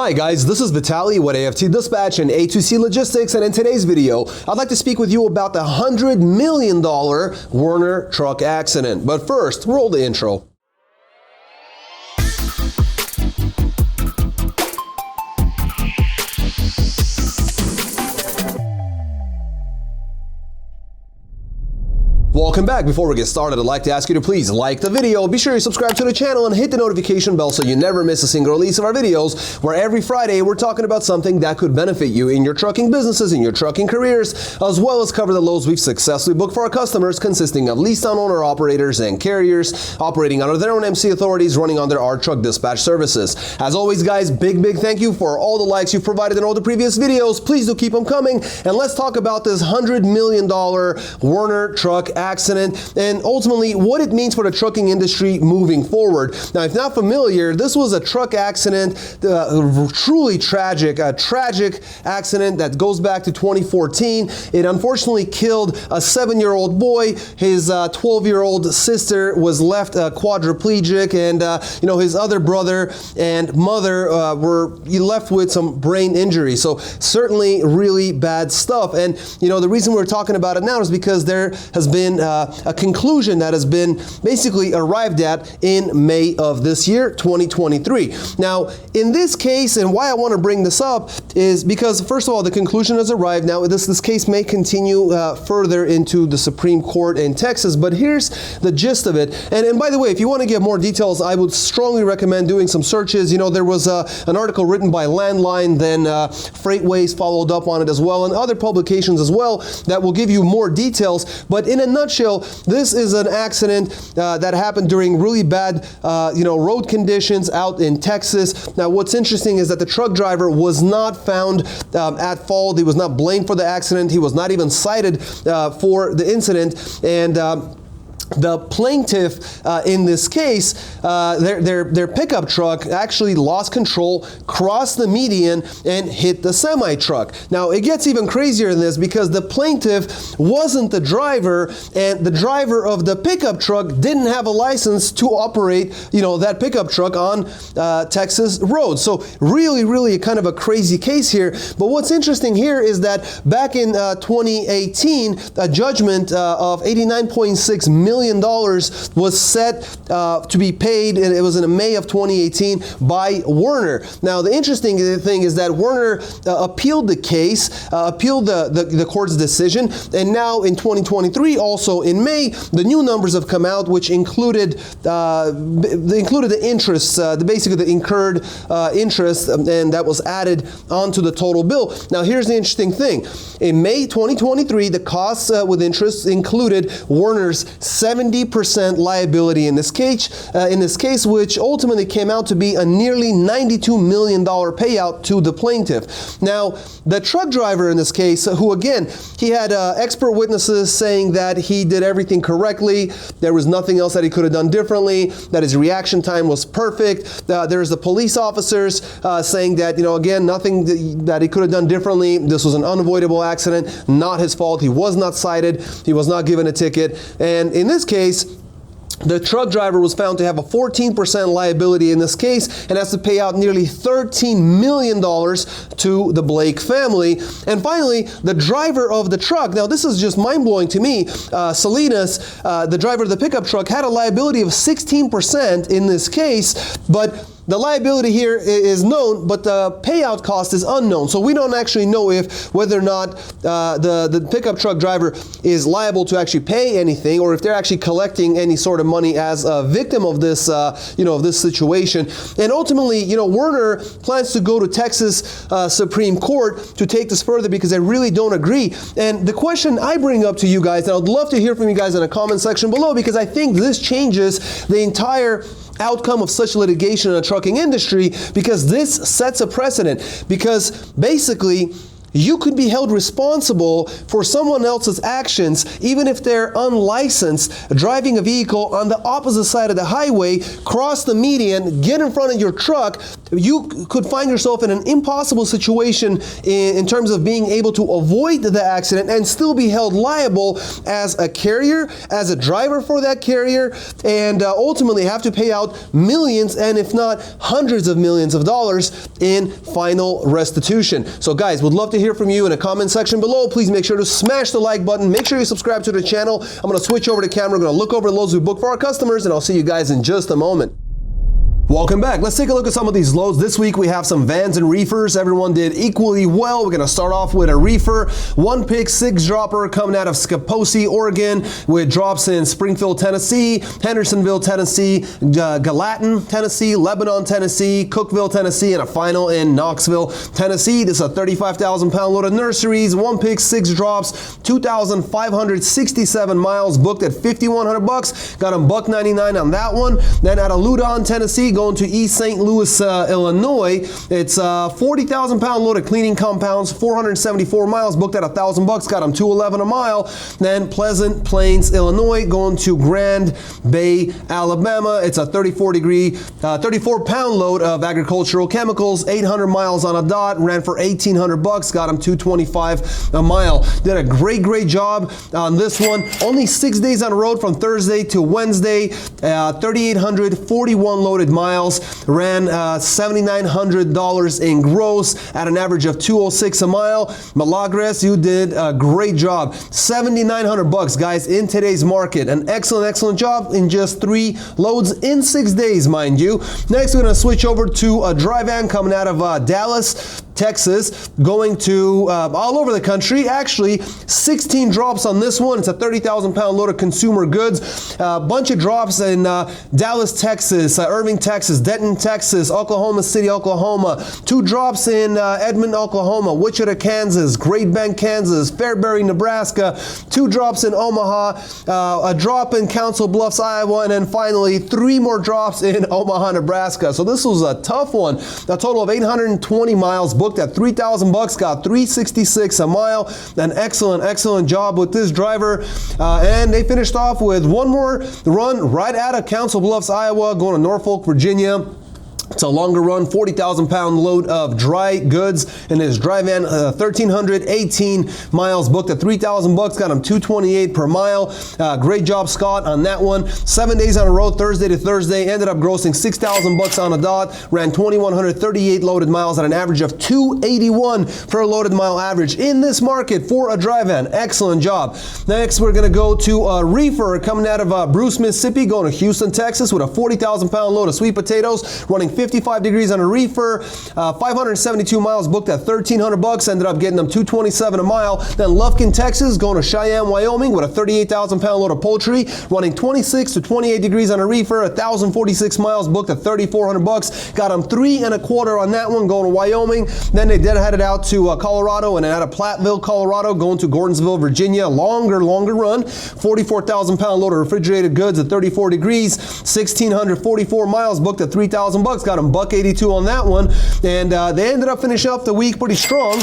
Hi guys, this is Vitaly with AFT Dispatch and A2C Logistics, and in today's video, I'd like to speak with you about the $100 million Werner truck accident. But first, roll the intro. Welcome back. Before we get started, I'd like to ask you to please like the video, be sure you subscribe to the channel and hit the notification bell so you never miss a single release of our videos, where every Friday we're talking about something that could benefit you in your trucking businesses, in your trucking careers, as well as cover the loads we've successfully booked for our customers, consisting of leased-on owner-operators and carriers operating under their own MC authorities, running under our truck dispatch services. As always, guys, big thank you for all the likes you've provided in all the previous videos. Please do keep them coming, and let's talk about this $100 million Werner truck accident and ultimately what it means for the trucking industry moving forward. Now, if not familiar, this was a truck accident, truly tragic, a tragic accident that goes back to 2014. It unfortunately killed a 7-year-old boy. His 12-year-old sister was left quadriplegic, and his other brother and mother were left with some brain injury. So certainly really bad stuff. And the reason we're talking about it now is because there has been a conclusion that has been basically arrived at in May of this year, 2023. Now, in this case, and why I want to bring this up is because, first of all, the conclusion has arrived. Now, this case may continue further into the Supreme Court in Texas, but here's the gist of it. And by the way, if you want to get more details, I would strongly recommend doing some searches. There was an article written by Landline, then Freightways followed up on it as well, and other publications as well that will give you more details. But in a nutshell, this is an accident that happened during really bad, road conditions out in Texas. Now, what's interesting is that the truck driver was not found at fault. He was not blamed for the accident. He was not even cited for the incident. And the plaintiff in this case, their pickup truck actually lost control, crossed the median, and hit the semi-truck. Now, it gets even crazier than this because the plaintiff wasn't the driver, and the driver of the pickup truck didn't have a license to operate, that pickup truck on Texas roads. So really kind of a crazy case here. But what's interesting here is that back in 2018, a judgment of $89.6 million was set to be paid, and it was in May of 2018 by Werner. Now, the interesting thing is that Werner appealed the case, appealed the court's decision, and now in 2023, also in May, the new numbers have come out, which included the interest, basically the incurred interest, and that was added onto the total bill. Now, here's the interesting thing. In May 2023, the costs with interest included Werner's 70% liability in this case, which ultimately came out to be a nearly $92 million payout to the plaintiff. Now, the truck driver in this case, who again, he had expert witnesses saying that he did everything correctly, there was nothing else that he could have done differently, that his reaction time was perfect. There's the police officers saying that, again, nothing that he could have done differently. This was an unavoidable accident, not his fault. He was not cited. He was not given a ticket. And in this case, the truck driver was found to have a 14% liability in this case and has to pay out nearly $13 million to the Blake family. And finally, the driver of the truck, now this is just mind-blowing to me, Salinas, the driver of the pickup truck, had a liability of 16% in this case, but the liability here is known, but the payout cost is unknown. So we don't actually know whether or not the pickup truck driver is liable to actually pay anything, or if they're actually collecting any sort of money as a victim of this, of this situation. And ultimately, Werner plans to go to Texas Supreme Court to take this further because they really don't agree. And the question I bring up to you guys, and I'd love to hear from you guys in the comment section below, because I think this changes the entire outcome of such litigation in the trucking industry, because this sets a precedent. Because basically, you could be held responsible for someone else's actions, even if they're unlicensed, driving a vehicle on the opposite side of the highway, cross the median, get in front of your truck, you could find yourself in an impossible situation in terms of being able to avoid the accident and still be held liable as a carrier, as a driver for that carrier, and ultimately have to pay out millions and if not hundreds of millions of dollars in final restitution. So guys, would love to hear from you in a comment section below. Please make sure to smash the like button. Make sure you subscribe to the channel. I'm going to switch over to camera. I'm going to look over the loads we booked for our customers, and I'll see you guys in just a moment. Welcome back. Let's take a look at some of these loads. This week we have some vans and reefers. Everyone did equally well. We're going to start off with a reefer. 1 pick 6 dropper coming out of Scappoose, Oregon, with drops in Springfield, Tennessee, Hendersonville, Tennessee, Gallatin, Tennessee, Lebanon, Tennessee, Cookville, Tennessee, and a final in Knoxville, Tennessee. This is a 35,000 pound load of nurseries. 1 pick 6 drops, 2,567 miles, booked at $5,100. Got them $199 on that one. Then out of Loudon, Tennessee, going to East St. Louis, Illinois. It's a 40,000 pound load of cleaning compounds, 474 miles, booked at $1,000. Got them $211 a mile. Then Pleasant Plains, Illinois, going to Grand Bay, Alabama. It's a 34 pound load of agricultural chemicals, 800 miles on a dot, ran for $1,800. Got them $225 a mile. Did a great job on this one. Only 6 days on the road from Thursday to Wednesday. 3,841 loaded miles, ran $7,900 in gross at an average of $206 a mile. Milagres, you did a great job. $7,900, guys, in today's market. An excellent job in just 3 loads in 6 days, mind you. Next, we're going to switch over to a dry van coming out of Dallas, Texas, going to all over the country. Actually, 16 drops on this one. It's a 30,000 pound load of consumer goods. A bunch of drops in Dallas, Texas, Irving, Texas, Denton, Texas, Oklahoma City, Oklahoma. 2 drops in Edmond, Oklahoma, Wichita, Kansas, Great Bend, Kansas, Fairbury, Nebraska. 2 drops in Omaha, a drop in Council Bluffs, Iowa, and then finally 3 more drops in Omaha, Nebraska. So this was a tough one. A total of 820 miles, booked at $3,000, got $366 a mile. An excellent job with this driver. And they finished off with one more run right out of Council Bluffs, Iowa, going to Norfolk, Virginia. It's a longer run, 40,000 pound load of dry goods in his dry van, 1,318 miles, booked at $3,000, got him $228 per mile. Great job, Scott, on that one. 7 days on the road, Thursday to Thursday, ended up grossing $6,000 on a dot, ran 2,138 loaded miles at an average of $281 per loaded mile average in this market for a dry van. Excellent job. Next, we're going to go to a reefer coming out of Bruce, Mississippi, going to Houston, Texas, with a 40,000 pound load of sweet potatoes, running 55 degrees on a reefer, 572 miles, booked at $1,300, ended up getting them $227 a mile. Then Lufkin, Texas, going to Cheyenne, Wyoming, with a 38,000 pound load of poultry, running 26 to 28 degrees on a reefer, 1,046 miles, booked at $3,400, got them $3 1/4 on that one, going to Wyoming. Then they headed out to Colorado, and out of Platteville, Colorado, going to Gordonsville, Virginia. Longer run, 44,000 pound load of refrigerated goods at 34 degrees, 1,644 miles, booked at $3,000, got them $182 on that one. And they ended up finishing up the week pretty strong.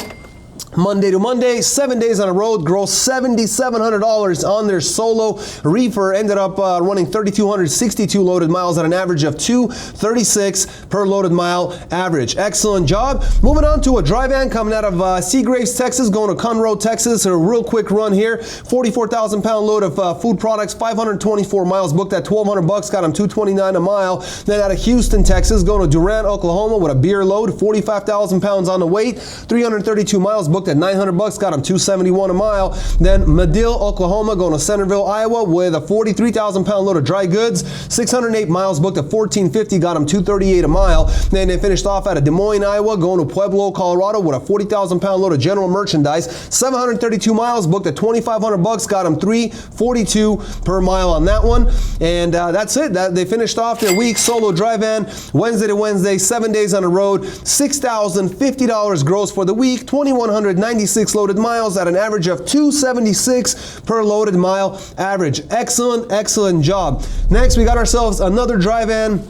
Monday to Monday, 7 days on the road, grossed $7,700 on their solo reefer, ended up running 3,262 loaded miles at an average of $236 per loaded mile average. Excellent job. Moving on to a dry van coming out of Seagraves, Texas, going to Conroe, Texas. A real quick run here, 44,000 pound load of food products, 524 miles, booked at $1,200, got them $229 a mile. Then out of Houston, Texas, going to Durant, Oklahoma, with a beer load, 45,000 pounds on the weight, 332 miles, booked at $900, got him $271 a mile. Then Medill, Oklahoma, going to Centerville, Iowa, with a 43,000 pound load of dry goods, 608 miles, booked at $1,450, got him $238 a mile. Then they finished off at Des Moines, Iowa, going to Pueblo, Colorado, with a 40,000 pound load of general merchandise, 732 miles, booked at $2,500, got him $342 per mile on that one. And that's it. They finished off their week solo dry van, Wednesday to Wednesday, 7 days on the road, $6,050 gross for the week, 2,196 loaded miles at an average of $276 per loaded mile average. Excellent job. Next, we got ourselves another dry van.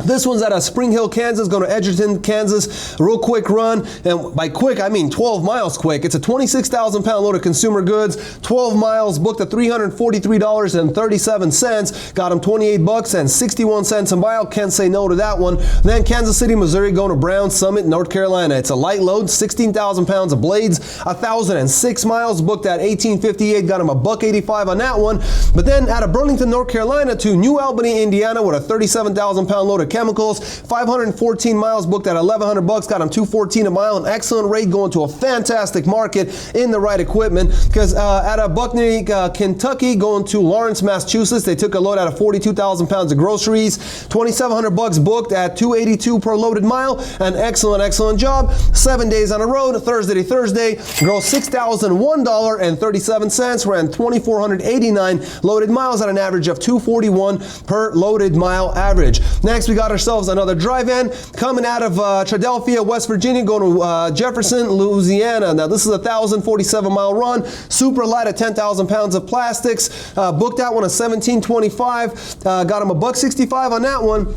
This one's out of Spring Hill, Kansas, going to Edgerton, Kansas. Real quick run, and by quick, I mean 12 miles quick. It's a 26,000-pound load of consumer goods, 12 miles, booked at $343.37. Got them 28 bucks and 61 cents a mile. Can't say no to that one. Then Kansas City, Missouri, going to Brown Summit, North Carolina. It's a light load, 16,000 pounds of blades, 1,006 miles, booked at $18.58. Got them $1.85 on that one. But then out of Burlington, North Carolina to New Albany, Indiana, with a 37,000-pound load of chemicals, 514 miles, booked at $1,100. Got them $2.14 a mile. An excellent rate, going to a fantastic market in the right equipment. Because out of Buckner, Kentucky, going to Lawrence, Massachusetts, they took a load out of 42,000 pounds of groceries, $2,700 booked at $2.82 per loaded mile. An excellent job. 7 days on the road, Thursday to Thursday, grossed $6,001.37, ran 2,489 loaded miles at an average of $2.41 per loaded mile average. Next, we got ourselves another dry van coming out of Philadelphia, West Virginia, going to Jefferson, Louisiana. Now, this is a 1,047-mile run, super light at 10,000 pounds of plastics. Booked that one at $17.25. Got him $1.65 on that one.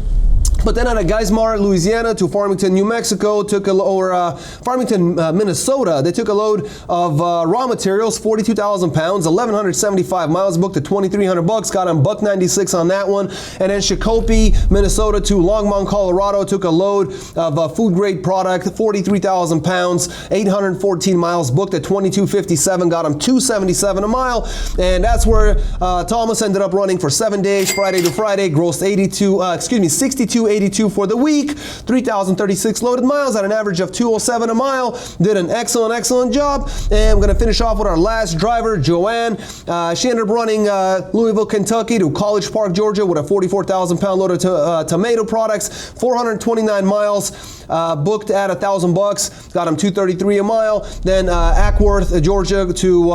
But then out of Geismar, Louisiana to Farmington, New Mexico, Farmington, Minnesota, they took a load of raw materials, 42,000 pounds, 1,175 miles, booked at $2,300. Got him $1.96 on that one. And then Shakopee, Minnesota to Longmont, Colorado, took a load of food grade product, 43,000 pounds, 814 miles, booked at $22.57. Got him $2.77 a mile. And that's where Thomas ended up running for 7 days, Friday to Friday, grossed 62.82 for the week, 3,036 loaded miles at an average of $2.07 a mile. Did an excellent job. And we're going to finish off with our last driver, Joanne. She ended up running Louisville, Kentucky to College Park, Georgia, with a 44,000-pound load of tomato products, 429 miles, booked at $1,000. Got him $2.33 a mile. Then Ackworth, Georgia to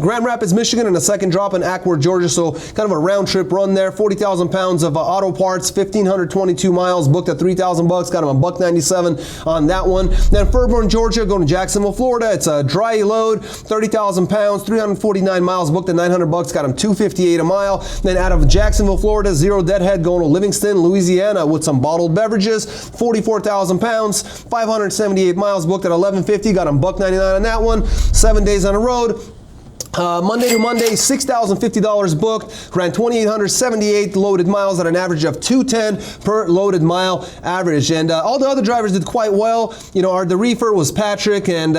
Grand Rapids, Michigan, and a second drop in Ackworth, Georgia. So kind of a round trip run there. 40,000 pounds of auto parts, 1,522 miles, booked at $3,000. Got him $1.97 on that one. Then Fairborn, Georgia, going to Jacksonville, Florida. It's a dry load, 30,000 pounds, 349 miles, booked at $900. Got him $2.58 a mile. Then out of Jacksonville, Florida, Zero Deadhead, going to Livingston, Louisiana, with some bottled beverages, 44,000 pounds, 578 miles, booked at $11.50. Got him $1.99 on that one. 7 days on the road. Monday to Monday, $6,050 booked, ran 2,878 loaded miles at an average of $2.10 per loaded mile average. And all the other drivers did quite well. You know, the reefer was Patrick, and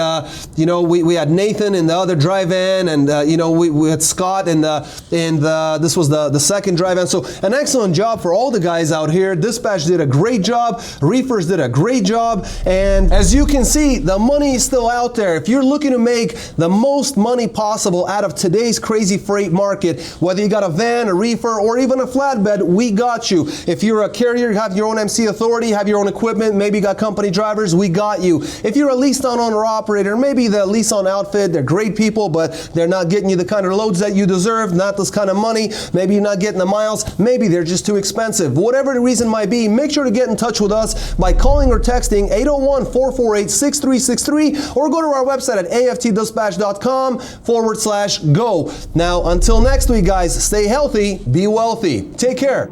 you know, we had Nathan in the other dry van, and you know, we had Scott in this was the second dry van. So an excellent job for all the guys out here. Dispatch did a great job. Reefers did a great job. And as you can see, the money is still out there. If you're looking to make the most money possible out of today's crazy freight market, whether you got a van, a reefer, or even a flatbed, we got you. If you're a carrier, you have your own MC authority, have your own equipment, maybe you got company drivers, we got you. If you're a lease-on owner operator, maybe the lease-on outfit, they're great people, but they're not getting you the kind of loads that you deserve, not this kind of money, maybe you're not getting the miles, maybe they're just too expensive. Whatever the reason might be, make sure to get in touch with us by calling or texting 801-448-6363, or go to our website at aftdispatch.com/go. Now, until next week, guys, stay healthy, be wealthy. Take care.